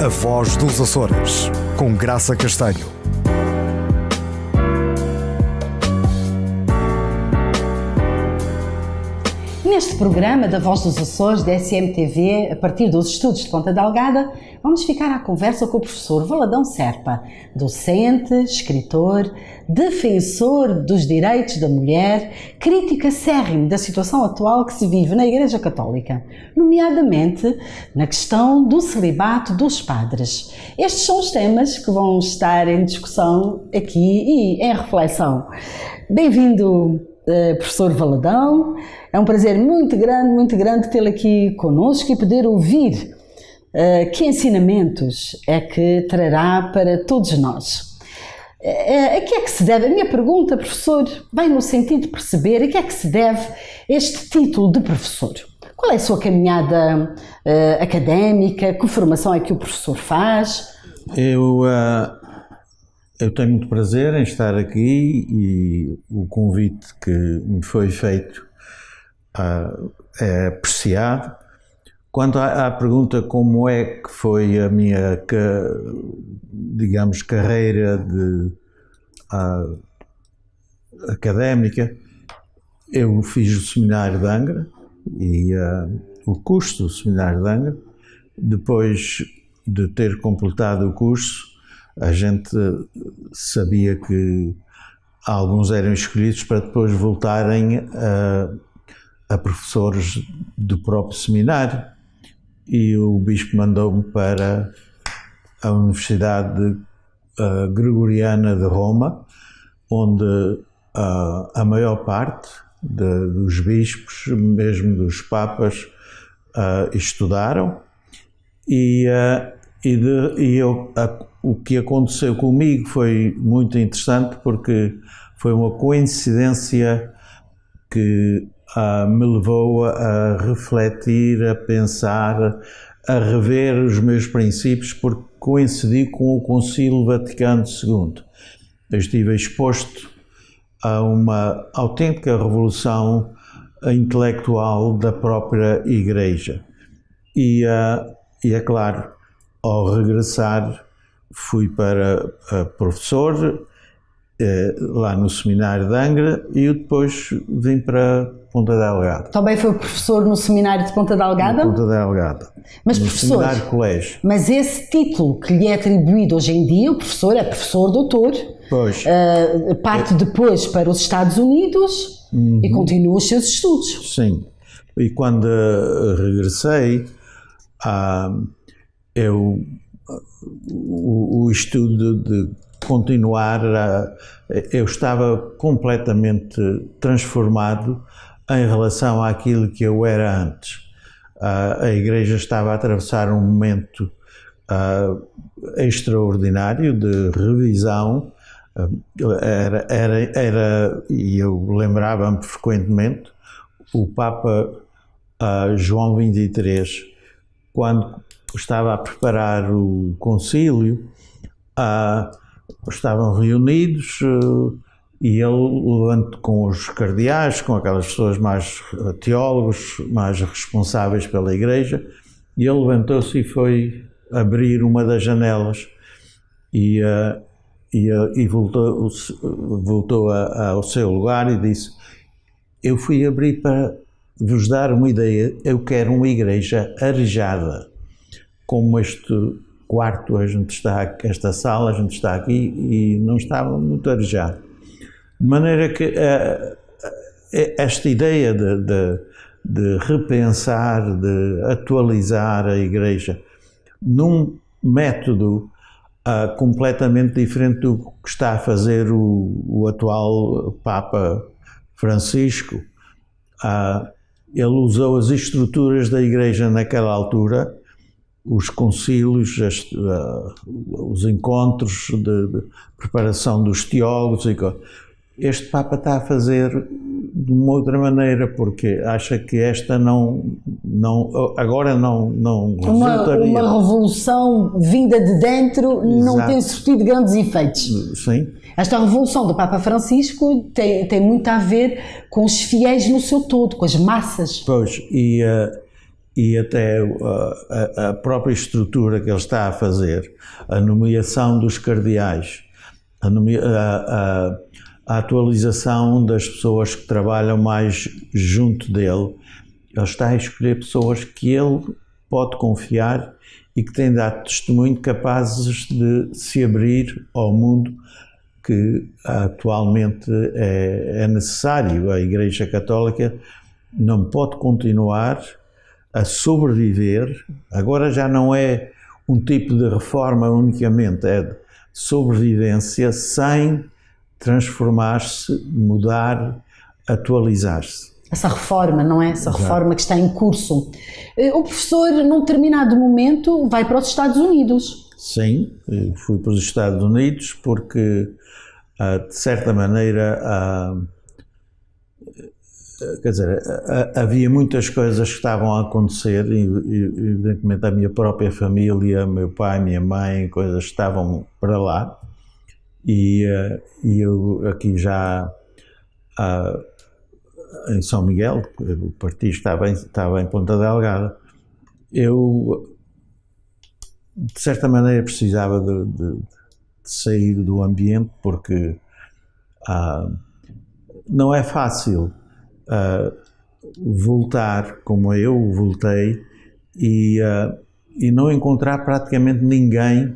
A Voz dos Açores, com Graça Castanho. Neste programa da Voz dos Açores, da SMTV, a partir dos estudos de Ponta Delgada, vamos ficar à conversa com o professor Valadão Serpa, docente, escritor, defensor dos direitos da mulher, crítico acérrimo da situação atual que se vive na Igreja Católica, nomeadamente na questão do celibato dos padres. Estes são os temas que vão estar em discussão aqui e em reflexão. Bem-vindo, professor Valadão. É um prazer muito grande tê-lo aqui connosco e poder ouvir que ensinamentos é que trará para todos nós. A que é que se deve? A minha pergunta, professor, vai no sentido de perceber a que é que se deve este título de professor. Qual é a sua caminhada académica? Que formação é que o professor faz? Eu tenho muito prazer em estar aqui e o convite que me foi feito é apreciado. Quanto à pergunta como é que foi a minha, digamos, carreira académica, eu fiz o Seminário de Angra e o curso do Seminário de Angra. Depois de ter completado o curso, a gente sabia que alguns eram escolhidos para depois voltarem a professores do próprio seminário, e o bispo mandou-me para a Universidade Gregoriana de Roma, onde a maior parte dos bispos, mesmo dos papas, estudaram, o que aconteceu comigo foi muito interessante, porque foi uma coincidência que me levou a refletir, a pensar, a rever os meus princípios, porque coincidi com o Concílio Vaticano II. Eu estive exposto a uma autêntica revolução intelectual da própria Igreja. E é claro, ao regressar, fui para professor lá no Seminário de Angra, e eu depois vim para Ponta Delgada. Também foi professor no Seminário de Ponta Delgada? Ponta Delgada. Mas no professor, Seminário Colégio. Mas esse título que lhe é atribuído hoje em dia, o professor é professor doutor, pois. Parte depois para os Estados Unidos e continua os seus estudos. Sim. E quando regressei, o estudo de continuar, eu estava completamente transformado em relação àquilo que eu era antes. A Igreja estava a atravessar um momento extraordinário de revisão. E eu lembrava-me frequentemente, o Papa João XXIII, quando estava a preparar o concílio, estavam reunidos e ele, com os cardeais, com aquelas pessoas mais teólogos, mais responsáveis pela Igreja, e ele levantou-se e foi abrir uma das janelas e voltou ao seu lugar e disse: eu fui abrir para vos dar uma ideia, eu quero uma igreja arejada, como este quarto, a gente está, esta sala, a gente está aqui, e não estava muito arejado. De maneira que esta ideia de repensar, de atualizar a Igreja num método completamente diferente do que está a fazer o atual Papa Francisco. Ele usou as estruturas da Igreja naquela altura, os concílios, os encontros de preparação dos teólogos. Este Papa está a fazer de uma outra maneira, porque acha que esta agora não resultaria. Uma revolução vinda de dentro. Exato. Não tem surtido grandes efeitos. Sim. Esta revolução do Papa Francisco tem muito a ver com os fiéis no seu todo, com as massas. Pois, e e até a própria estrutura que ele está a fazer, a nomeação dos cardeais, a atualização das pessoas que trabalham mais junto dele, ele está a escolher pessoas que ele pode confiar e que têm dado testemunho capazes de se abrir ao mundo que atualmente é necessário. A Igreja Católica não pode continuar a sobreviver, agora já não é um tipo de reforma unicamente, é de sobrevivência sem transformar-se, mudar, atualizar-se. Essa reforma, não é? Essa reforma que está em curso. O professor, num determinado momento, vai para os Estados Unidos. Sim, fui para os Estados Unidos porque, de certa maneira, quer dizer, havia muitas coisas que estavam a acontecer, e evidentemente a minha própria família, meu pai, minha mãe, coisas estavam para lá, e eu aqui já em São Miguel, o partido estava em Ponta Delgada, eu de certa maneira precisava de sair do ambiente, porque não é fácil voltar como eu voltei e não encontrar praticamente ninguém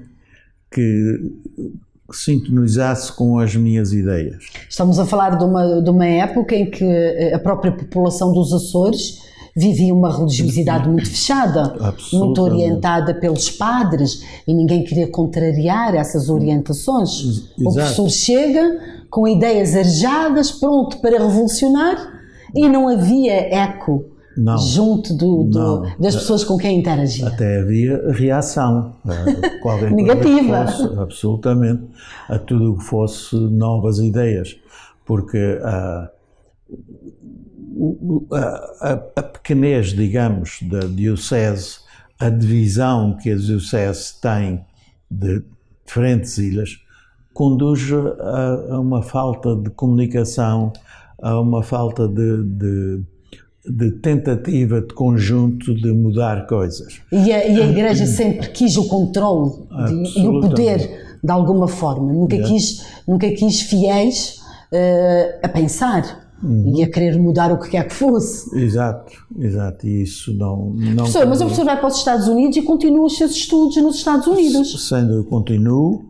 que sintonizasse com as minhas ideias. Estamos a falar de uma época em que a própria população dos Açores vivia uma religiosidade muito fechada, muito orientada pelos padres, e ninguém queria contrariar essas orientações. Exato. O professor chega com ideias arejadas, pronto para revolucionar, e não havia eco junto das pessoas com quem interagia. Até havia reação. Negativa. Absolutamente. A tudo o que fosse novas ideias. Porque a pequenez, digamos, da diocese, a divisão que a diocese tem de diferentes ilhas, conduz a uma falta de comunicação, a uma falta de tentativa de conjunto de mudar coisas. E a Igreja sempre quis o controle e o poder, de alguma forma. Nunca quis fiéis a pensar e a querer mudar o que quer que fosse. Exato. E isso não professor, mas o professor vai para os Estados Unidos e continua os seus estudos nos Estados Unidos. Sendo eu continuo.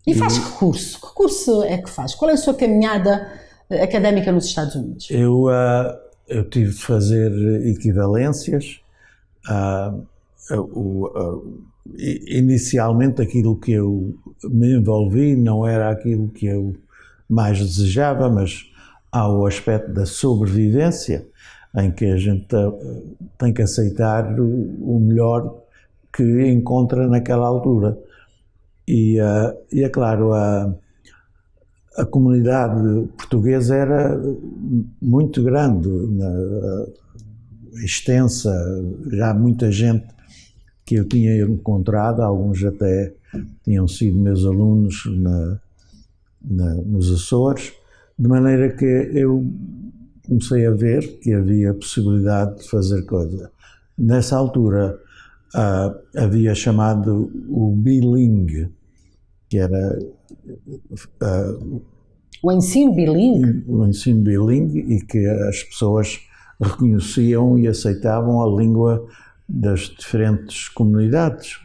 E faz que curso? Que curso é que faz? Qual é a sua caminhada académica nos Estados Unidos? Eu tive de fazer equivalências. Inicialmente aquilo que eu me envolvi não era aquilo que eu mais desejava, mas há o aspecto da sobrevivência, em que a gente tem que aceitar o melhor que encontra naquela altura. E é claro, a comunidade portuguesa era muito grande, extensa, já muita gente que eu tinha encontrado, alguns até tinham sido meus alunos nos Açores, de maneira que eu comecei a ver que havia possibilidade de fazer coisa. Nessa altura havia chamado o bilingue, que era o ensino bilingue? O ensino bilingue, e que as pessoas reconheciam e aceitavam a língua das diferentes comunidades.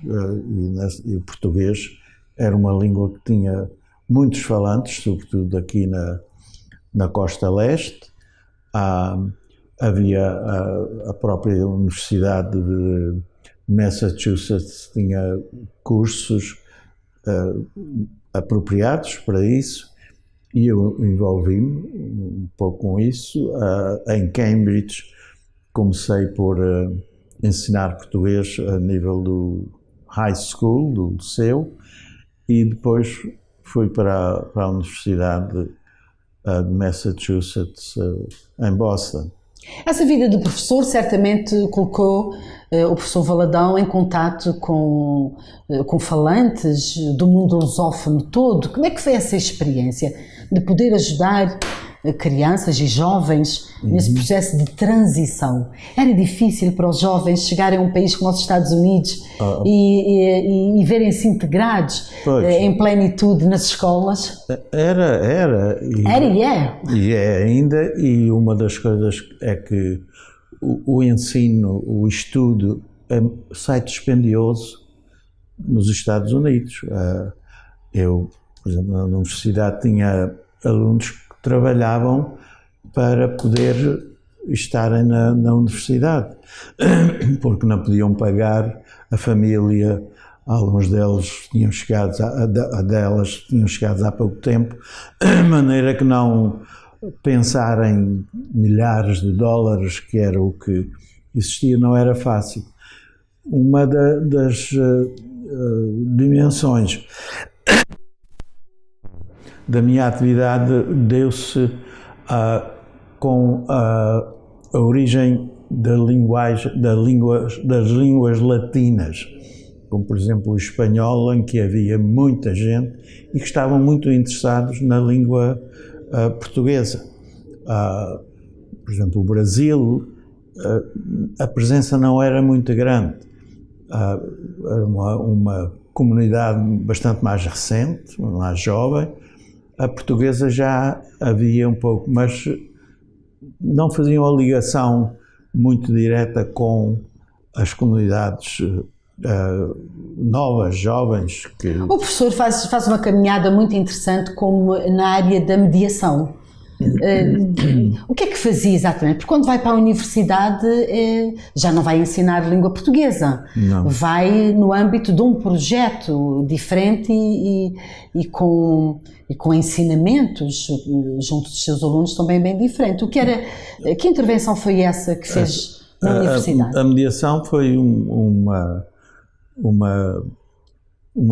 E o português era uma língua que tinha muitos falantes, sobretudo aqui na costa leste. Havia a própria Universidade de Massachusetts, tinha cursos apropriados para isso, e eu envolvi-me um pouco com isso. Em Cambridge comecei por ensinar português a nível do high school, do liceu, e depois fui para a Universidade de Massachusetts, em Boston. Essa vida de professor certamente colocou o professor Valadão em contato com falantes do mundo lusófono todo. Como é que foi essa experiência de poder ajudar crianças e jovens nesse processo de transição. Era difícil para os jovens chegarem a um país como os Estados Unidos e verem-se integrados em plenitude nas escolas? Era. Era e é. E é ainda, e uma das coisas é que o ensino, o estudo sai dispendioso nos Estados Unidos. Eu, por exemplo, na universidade tinha alunos que trabalhavam para poder estarem na universidade, porque não podiam pagar a família. Alguns deles tinham chegado, delas tinham chegado há pouco tempo, de maneira que não pensar em milhares de dólares, que era o que existia, não era fácil. Uma das dimensões da minha atividade deu-se com a origem das línguas latinas, como por exemplo o espanhol, em que havia muita gente e que estavam muito interessados na língua portuguesa. Por exemplo, o Brasil, a presença não era muito grande. Era uma comunidade bastante mais recente, mais jovem. A portuguesa já havia um pouco, mas não faziam a ligação muito direta com as comunidades novas, jovens. O professor faz uma caminhada muito interessante como na área da mediação. O que é que fazia exatamente? Porque quando vai para a universidade já não vai ensinar língua portuguesa, Não. vai no âmbito de um projeto diferente e com ensinamentos junto dos seus alunos também bem diferente. Que intervenção foi essa que fez na universidade? A mediação foi uma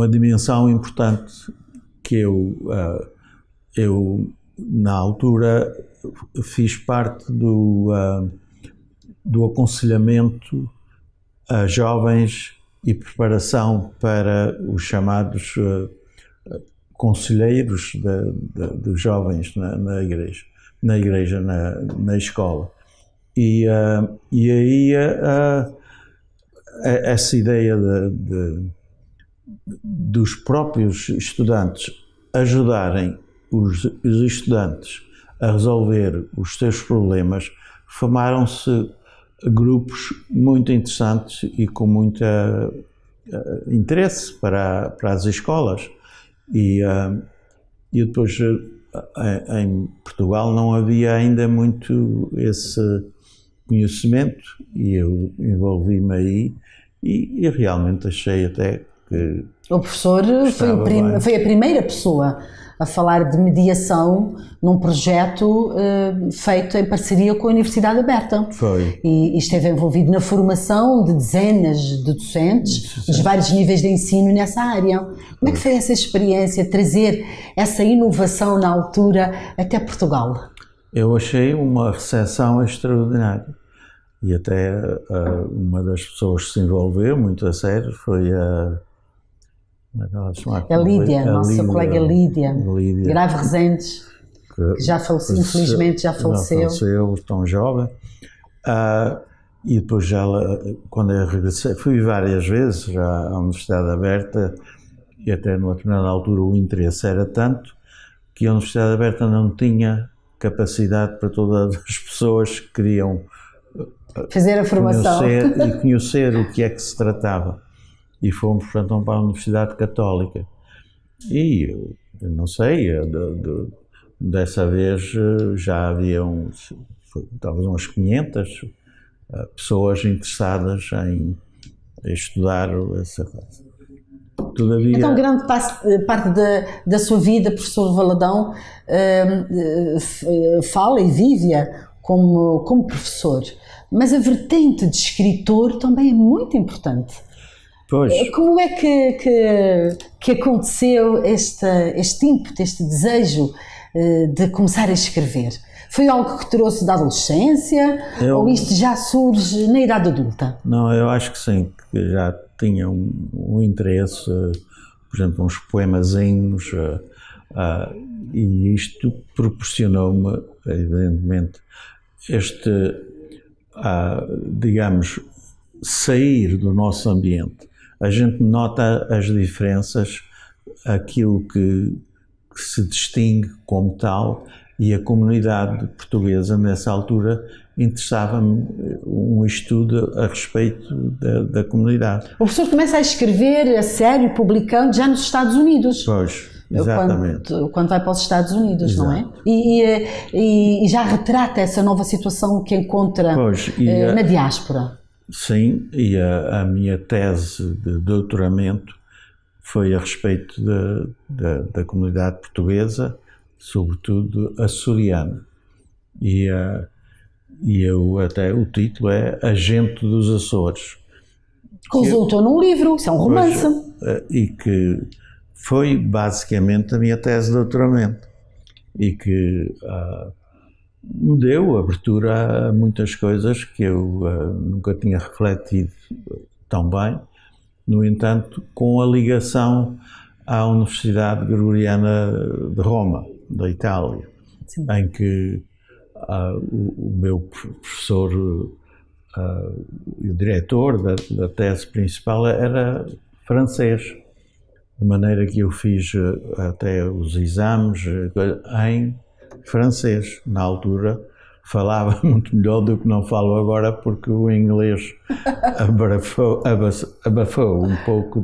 dimensão importante que eu na altura fiz parte do aconselhamento a jovens e preparação para os chamados conselheiros dos jovens na igreja, na escola. E aí essa ideia dos próprios estudantes ajudarem os estudantes a resolver os seus problemas, formaram-se grupos muito interessantes e com muito interesse para as escolas. E depois, em Portugal, não havia ainda muito esse conhecimento e eu envolvi-me aí e realmente achei até que... O professor foi a primeira pessoa a falar de mediação num projeto feito em parceria com a Universidade Aberta. Foi. E esteve envolvido na formação de dezenas de docentes dos vários níveis de ensino nessa área. Como é que foi essa experiência, trazer essa inovação na altura até Portugal? Eu achei uma recepção extraordinária. E até uma das pessoas que se envolveu muito a sério foi a Lídia, nossa colega Lídia, Grave Rezendes, que já faleceu, infelizmente já faleceu. Tão jovem. E depois quando eu regressei, fui várias vezes já à Universidade Aberta e até numa determinada altura o interesse era tanto que a Universidade Aberta não tinha capacidade para todas as pessoas que queriam fazer a formação conhecer o que é que se tratava. E fomos, portanto, para a Universidade Católica. E eu não sei, dessa vez já havia talvez umas 500 pessoas interessadas em estudar essa coisa. Todavia, então, grande parte da sua vida, professor Valadão, fala e vive-a como professor. Mas a vertente de escritor também é muito importante. Pois. Como é que aconteceu este ímpeto, este desejo de começar a escrever? Foi algo que trouxe da adolescência ou isto já surge na idade adulta? Não, eu acho que sim, que já tinha um interesse, por exemplo, uns poemazinhos, e isto proporcionou-me evidentemente, digamos, sair do nosso ambiente. A gente nota as diferenças, aquilo que se distingue como tal, e a comunidade portuguesa, nessa altura, interessava-me um estudo a respeito da comunidade. O professor começa a escrever a sério, publicando já nos Estados Unidos. Pois, exatamente. Quando vai para os Estados Unidos, Exato. não é? E já retrata essa nova situação que encontra na diáspora. Sim, e a minha tese de doutoramento foi a respeito da comunidade portuguesa, sobretudo açoriana. E o título é Agente dos Açores. Resultou num livro, isso é um romance. E que foi basicamente a minha tese de doutoramento. E que me deu abertura a muitas coisas que eu nunca tinha refletido tão bem. No entanto, com a ligação à Universidade Gregoriana de Roma, da Itália, sim, em que o meu professor, o diretor da tese principal era francês, de maneira que eu fiz até os exames em francês. Na altura falava muito melhor do que não falo agora, porque o inglês abafou um pouco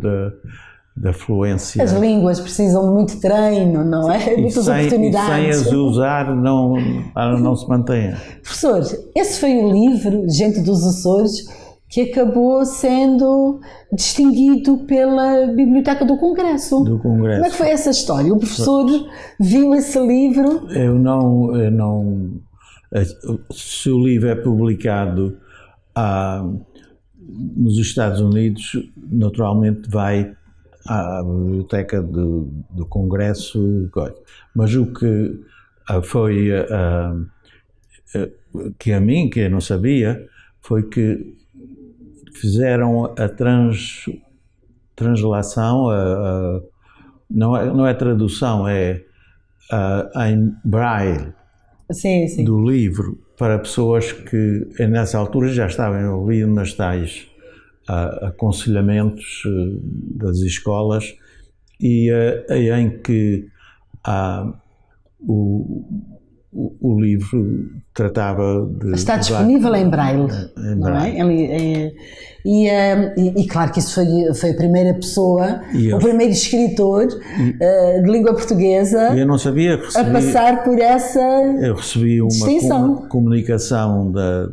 da fluência. As línguas precisam de muito treino, não é? Muitas oportunidades. E sem as usar não se mantém. Professor, esse foi o livro, Gente dos Açores, que acabou sendo distinguido pela Biblioteca do Congresso. Do Congresso. Como é que foi essa história? O professor viu esse livro? Eu não... Se o livro é publicado nos Estados Unidos, naturalmente vai à Biblioteca do Congresso, mas o que foi que eu não sabia, foi que fizeram a translação, não é tradução, é em braille, sim, do livro, para pessoas que nessa altura já estavam envolvidas nas tais aconselhamentos das escolas, e em que o livro tratava de... Está disponível em braille, não é? E claro que isso foi a primeira pessoa, o primeiro escritor de língua portuguesa eu não sabia, a passar por essa eu recebi uma comunicação da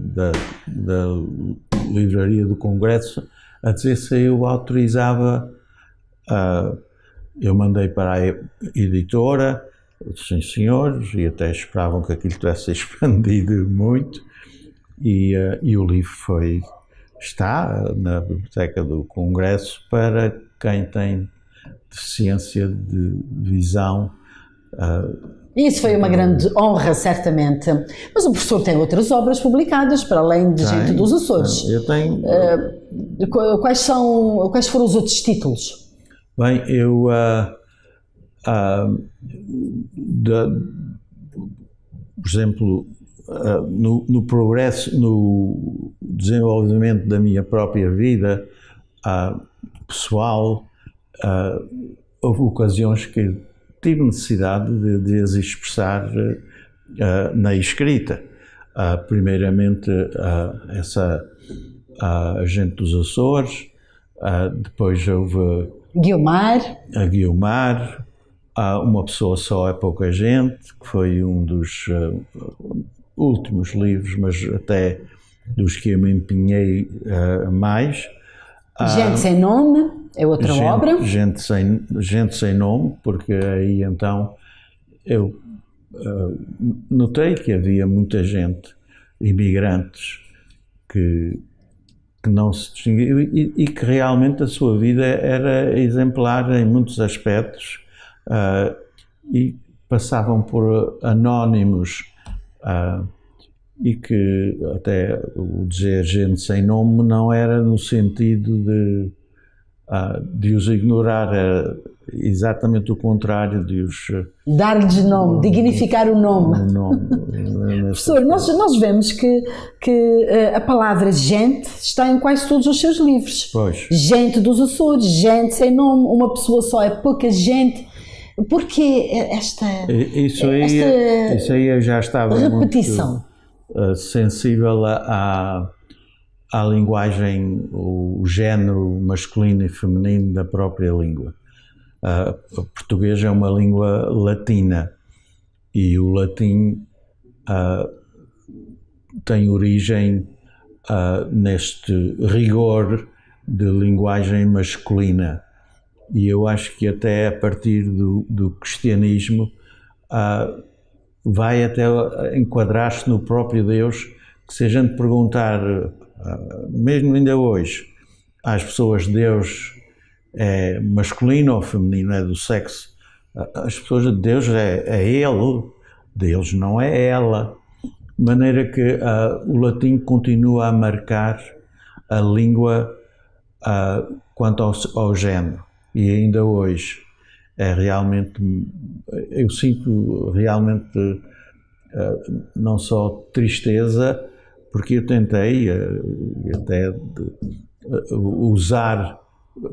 Livraria do Congresso a dizer se eu autorizava. Eu mandei para a editora, sim senhores, e até esperavam que aquilo tivesse expandido muito, e o livro está na Biblioteca do Congresso para quem tem deficiência de visão. Isso foi uma grande honra, certamente. Mas o professor tem outras obras publicadas, para além de Gente dos Açores. Eu tenho... Quais foram os outros títulos? Bem, eu... por exemplo, no progresso, no desenvolvimento da minha própria vida pessoal, houve ocasiões que tive necessidade de as expressar na escrita. Primeiramente, essa Gente dos Açores, depois houve a Guiomar, Uma Pessoa Só é Pouca Gente, que foi um dos últimos livros, mas até dos que eu me empenhei mais. Gente Sem Nome é outra obra. Gente sem Nome, porque aí então eu notei que havia muita gente, imigrantes, que não se distinguiam e que realmente a sua vida era exemplar em muitos aspectos, e passavam por anónimos, e que até o dizer gente sem nome não era no sentido De os ignorar é exatamente o contrário de os... Dar-lhes nome, dignificar o nome. Professor, nós vemos que a palavra gente está em quase todos os seus livros. Pois. Gente dos Açores, gente sem nome, uma pessoa só é pouca gente. Porquê esta Isso aí eu já estava repetição? Muito sensível à linguagem, o género masculino e feminino da própria língua. O português é uma língua latina e o latim tem origem neste rigor de linguagem masculina. E eu acho que até a partir do cristianismo vai até enquadrar-se no próprio Deus, que se a gente perguntar, mesmo ainda hoje, às pessoas Deus é masculino ou feminino, é do sexo, as pessoas de Deus é ele, Deus não é ela. De maneira que o latim continua a marcar a língua quanto ao género. E ainda hoje é realmente, eu sinto realmente não só tristeza, porque eu tentei até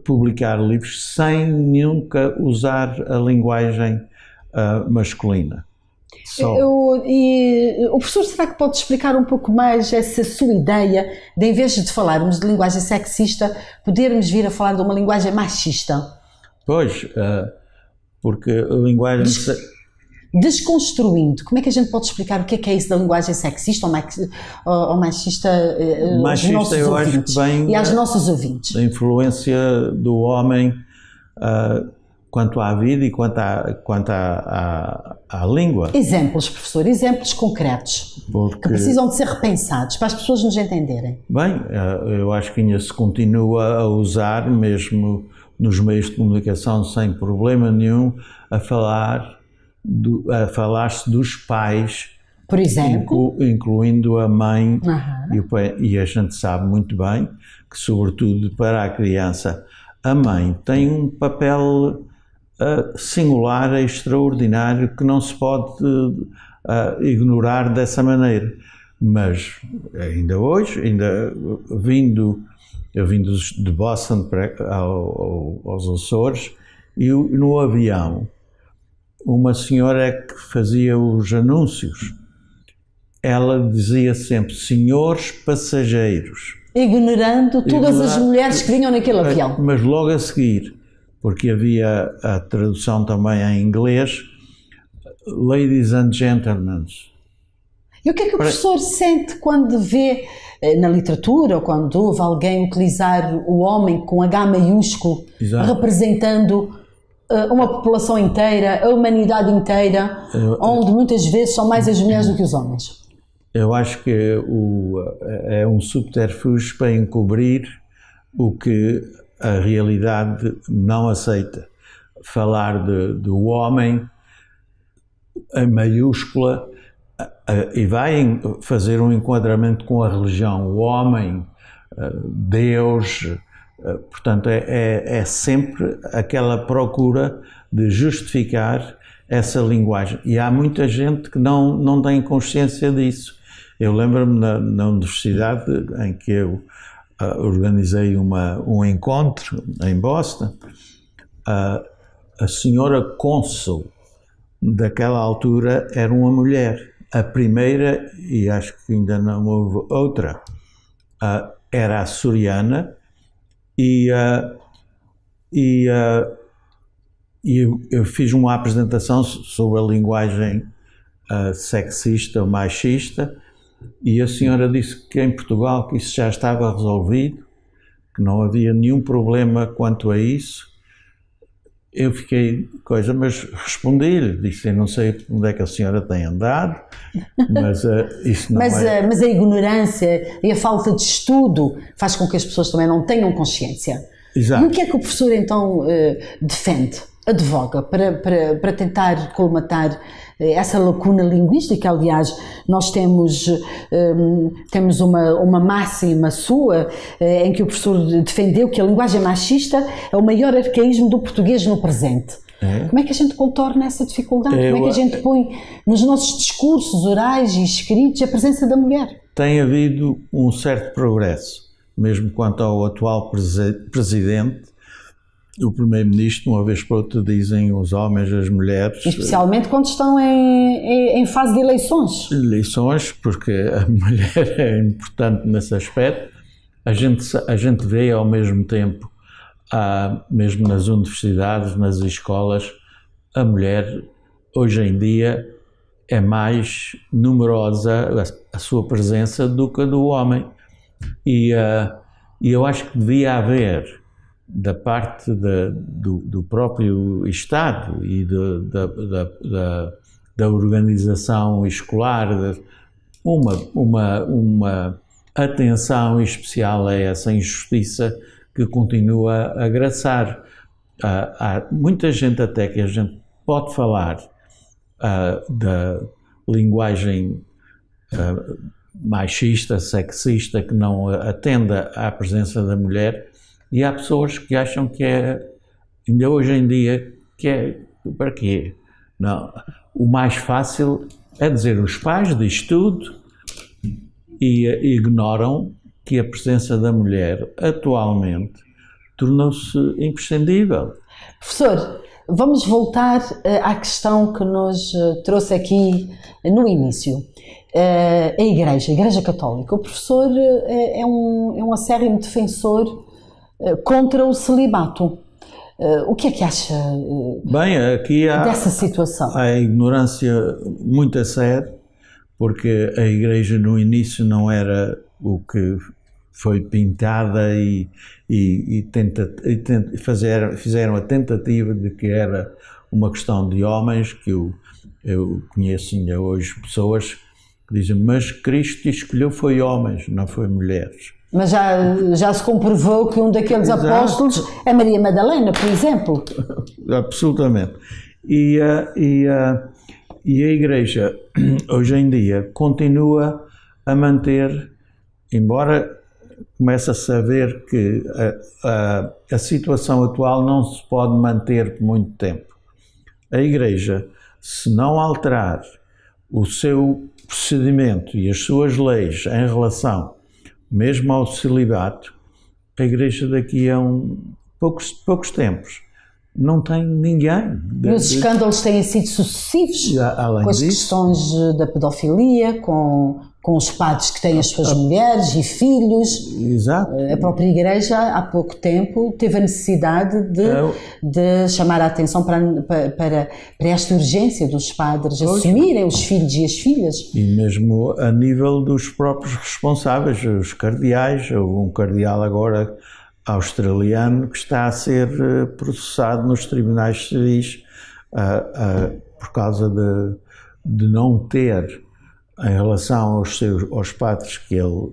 publicar livros sem nunca usar a linguagem masculina. E o professor, será que pode explicar um pouco mais essa sua ideia de, em vez de falarmos de linguagem sexista, podermos vir a falar de uma linguagem machista? Pois, porque a linguagem... Desconstruindo, como é que a gente pode explicar o que é isso da linguagem sexista ou machista aos nossos eu ouvintes, acho que vem e aos nossos ouvintes? A influência do homem quanto à vida e quanto à língua. Exemplos, professor, exemplos concretos que precisam de ser repensados para as pessoas nos entenderem. Bem, eu acho que ainda se continua a usar, mesmo nos meios de comunicação, sem problema nenhum, a falar-se dos pais, por exemplo, incluindo a mãe e o pai, e a gente sabe muito bem que, sobretudo para a criança, a mãe tem um papel singular, extraordinário, que não se pode ignorar dessa maneira. Mas ainda hoje, eu vindo de Boston aos Açores, e no avião, uma senhora que fazia os anúncios, ela dizia sempre, senhores passageiros. Ignorando todas as mulheres que vinham naquele avião. Mas logo a seguir, porque havia a tradução também em inglês, ladies and gentlemen. E o que é que o professor sente quando vê na literatura, ou quando ouve alguém utilizar o homem com H maiúsculo, exato, representando uma população inteira, a humanidade inteira, onde muitas vezes são mais as mulheres do que os homens? Eu acho que é um subterfúgio para encobrir o que a realidade não aceita. Falar do homem em maiúscula e vai fazer um enquadramento com a religião. O homem, Deus, portanto, é sempre aquela procura de justificar essa linguagem. E há muita gente que não tem consciência disso. Eu lembro-me na universidade em que eu organizei um encontro em Boston, a senhora cônsul daquela altura era uma mulher. A primeira, e acho que ainda não houve outra, era açoriana, e eu fiz uma apresentação sobre a linguagem sexista ou machista, e a senhora disse que em Portugal que isso já estava resolvido, que não havia nenhum problema quanto a isso. Eu fiquei mas respondi-lhe, disse, eu não sei onde é que a senhora tem andado, mas isso não mas a ignorância e a falta de estudo faz com que as pessoas também não tenham consciência. Exato. E o que é que o professor então defende, advoga, para tentar colmatar essa lacuna linguística. Aliás, nós temos uma máxima sua em que o professor defendeu que a linguagem machista é o maior arcaísmo do português no presente. Como é que a gente contorna essa dificuldade? Como é que a gente põe nos nossos discursos orais e escritos a presença da mulher? Tem havido um certo progresso, mesmo quanto ao atual presidente, o primeiro-ministro, uma vez por outra, dizem os homens, as mulheres... Especialmente quando estão em fase de eleições. Eleições, porque a mulher é importante nesse aspecto. A gente vê ao mesmo tempo, mesmo nas universidades, nas escolas, a mulher hoje em dia é mais numerosa a sua presença do que a do homem. E eu acho que devia haver, da parte do próprio Estado e da organização escolar, uma atenção especial a essa injustiça que continua a agraçar. Há muita gente até que a gente pode falar da linguagem machista, sexista, que não atenda à presença da mulher, e há pessoas que acham que ainda hoje em dia, para quê? Não, o mais fácil é dizer os pais diz tudo e ignoram que a presença da mulher atualmente tornou-se imprescindível. Professor, vamos voltar à questão que nos trouxe aqui no início. A Igreja Católica. O professor é um acérrimo defensor contra o celibato. O que é que acha dessa situação? Há ignorância muito a sério, porque a Igreja no início não era o que foi pintada e fizeram a tentativa de que era uma questão de homens, que eu conheço ainda hoje pessoas que dizem, mas Cristo escolheu foi homens, não foi mulheres. Mas já se comprovou que um daqueles apóstolos é Maria Madalena, por exemplo. Absolutamente. E a Igreja, hoje em dia, continua a manter, embora comece-se a ver que a situação atual não se pode manter por muito tempo. A Igreja, se não alterar o seu procedimento e as suas leis em relação mesmo ao celibato, a Igreja daqui a poucos tempos não tem ninguém. E os escândalos têm sido sucessivos, além com as disso, questões da pedofilia, com os padres que têm as suas mulheres e filhos. Exato. A própria Igreja, há pouco tempo, teve a necessidade de chamar a atenção para esta urgência dos padres assumirem os filhos e as filhas. E mesmo a nível dos próprios responsáveis, os cardeais. Houve um cardeal agora australiano que está a ser processado nos tribunais civis por causa de não ter, em relação aos padres que ele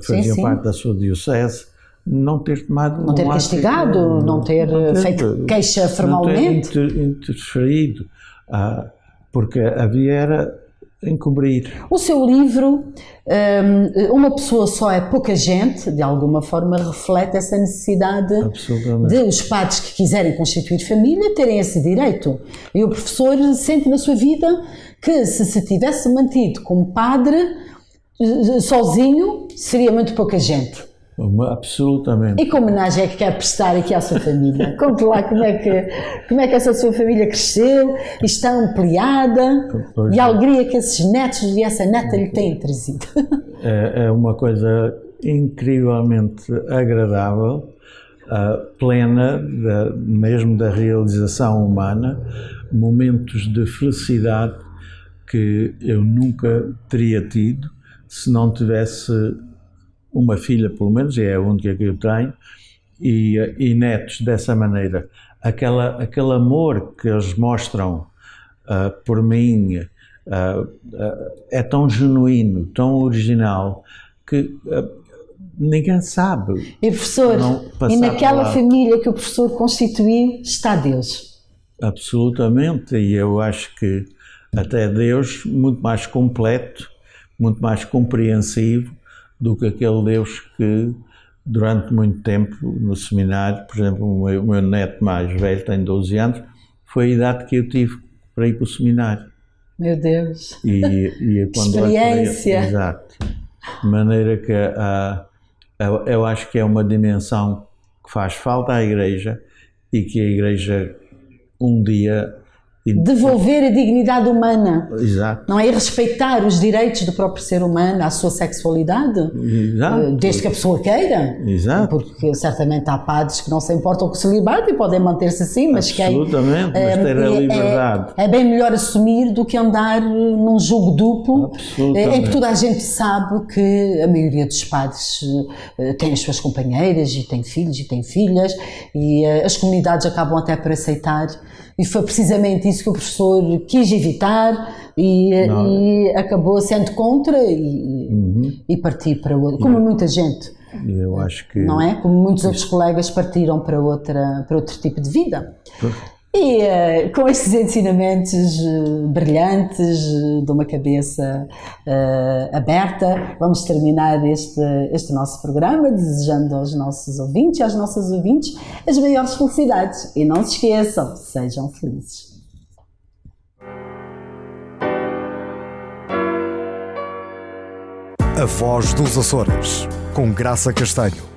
faziam parte da sua diocese, não ter tomado não ter castigado, não ter feito queixa formalmente, não ter interferido, porque havia era encobrir. O seu livro, Uma Pessoa Só é Pouca Gente, de alguma forma reflete essa necessidade de os padres que quiserem constituir família terem esse direito. E o professor sente na sua vida que se tivesse mantido como padre sozinho, seria muito pouca gente. Absolutamente. E que homenagem é que quer prestar aqui à sua família? Conte lá como é que essa sua família cresceu e está ampliada, e a alegria que esses netos e essa neta lhe têm trazido. É uma coisa incrivelmente agradável, plena mesmo da realização humana, momentos de felicidade que eu nunca teria tido se não tivesse uma filha, pelo menos, é a única que eu tenho, e netos dessa maneira. Aquele amor que eles mostram por mim é tão genuíno, tão original, que ninguém sabe. E professor, e naquela família que o professor constituiu está Deus? Absolutamente, e eu acho que até Deus muito mais completo, muito mais compreensivo do que aquele Deus que durante muito tempo no seminário, por exemplo, o meu neto mais velho tem 12 anos, foi a idade que eu tive para ir para o seminário. Meu Deus! E quando Experiência! Exato. De maneira que eu acho que é uma dimensão que faz falta à Igreja e que a Igreja um dia... Devolver a dignidade humana. Exato. Não é? E respeitar os direitos do próprio ser humano, a sua sexualidade, Exato. desde que a pessoa queira. Exato. Porque certamente há padres que não se importam com o celibato e podem manter-se assim, mas absolutamente, mas ter a liberdade. É bem melhor assumir do que andar num jogo duplo, Absolutamente. em que toda a gente sabe que a maioria dos padres tem as suas companheiras e tem filhos e tem filhas, e as comunidades acabam até por aceitar. E foi precisamente isso que o professor quis evitar e acabou sendo contra e partir para outro, como muita gente. Eu acho que... Não é? Como muitos outros colegas partiram para outro tipo de vida. E com estes ensinamentos brilhantes, de uma cabeça aberta, vamos terminar este nosso programa, desejando aos nossos ouvintes e às nossas ouvintes as maiores felicidades. E não se esqueçam, sejam felizes. A Voz dos Açores, com Graça Castanho.